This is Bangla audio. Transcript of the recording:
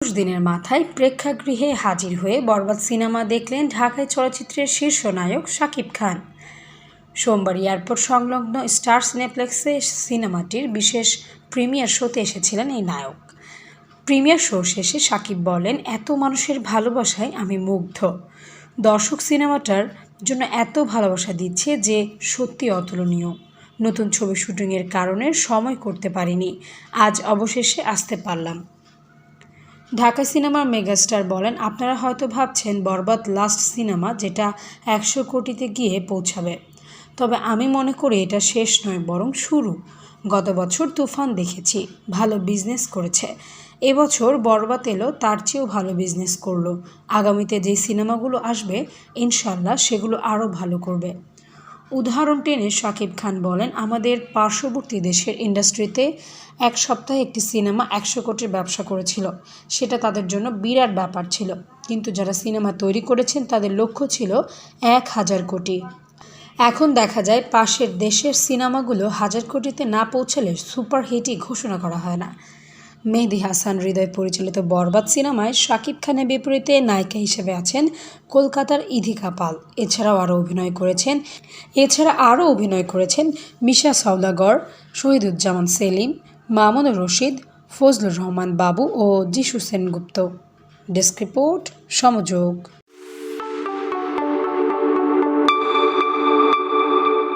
দিনের মাথায় প্রেক্ষাগৃহে হাজির হয়ে বরবাদ সিনেমা দেখলেন ঢাকায় চলচ্চিত্রের শীর্ষ নায়ক শাকিব খান। সোমবার এয়ারপোর্ট সংলগ্ন স্টার সিনেপ্লেক্সে সিনেমাটির বিশেষ প্রিমিয়ার শোতে এসেছিলেন এই নায়ক। প্রিমিয়ার শো শেষে শাকিব বলেন, এত মানুষের ভালোবাসায় আমি মুগ্ধ। দর্শক সিনেমাটার জন্য এত ভালোবাসা দিচ্ছে যে সত্যি অতুলনীয়। নতুন ছবি শুটিংয়ের কারণে সময় করতে পারিনি, আজ অবশেষে আসতে পারলাম। ঢাকা সিনেমার মেগাস্টার বলেন, আপনারা হয়তো ভাবছেন বরবাদ লাস্ট সিনেমা যেটা 100 কোটিতে গিয়ে পৌঁছাবে, তবে আমি মনে করি এটা শেষ নয়, বরং শুরু। গত বছর তুফান দেখেছি, ভালো বিজনেস করেছে। এবছর বরবাদ এলো, তার চেয়েও ভালো বিজনেস করলো। আগামীতে যে সিনেমাগুলো আসবে ইনশাল্লাহ সেগুলো আরও ভালো করবে। উদাহরণ টেনে শাকিব খান বলেন, আমাদের পার্শ্ববর্তী দেশের ইন্ডাস্ট্রিতে এক সপ্তাহে একটি সিনেমা 100 কোটির ব্যবসা করেছিল। সেটা তাদের জন্য বিরাট ব্যাপার ছিল, কিন্তু যারা সিনেমা তৈরি করেছেন তাদের লক্ষ্য ছিল 1000 কোটি। এখন দেখা যায় পাশের দেশের সিনেমাগুলো 1000 কোটিতে না পৌঁছালে সুপারহিটই ঘোষণা করা হয় না। মেহেদী হাসান হৃদয় পরিচালিত বরবাদ সিনেমায় শাকিব খানের বিপরীতে নায়িকা হিসেবে আছেন কলকাতার ইধিকা পাল। এছাড়া আরও অভিনয় করেছেন মিশা সওদাগর, শহীদুজ্জামান সেলিম, মামুনুর রশিদ, ফজলুর রহমান বাবু ও যিশু সেনগুপ্ত। Desk report, সমযোগ।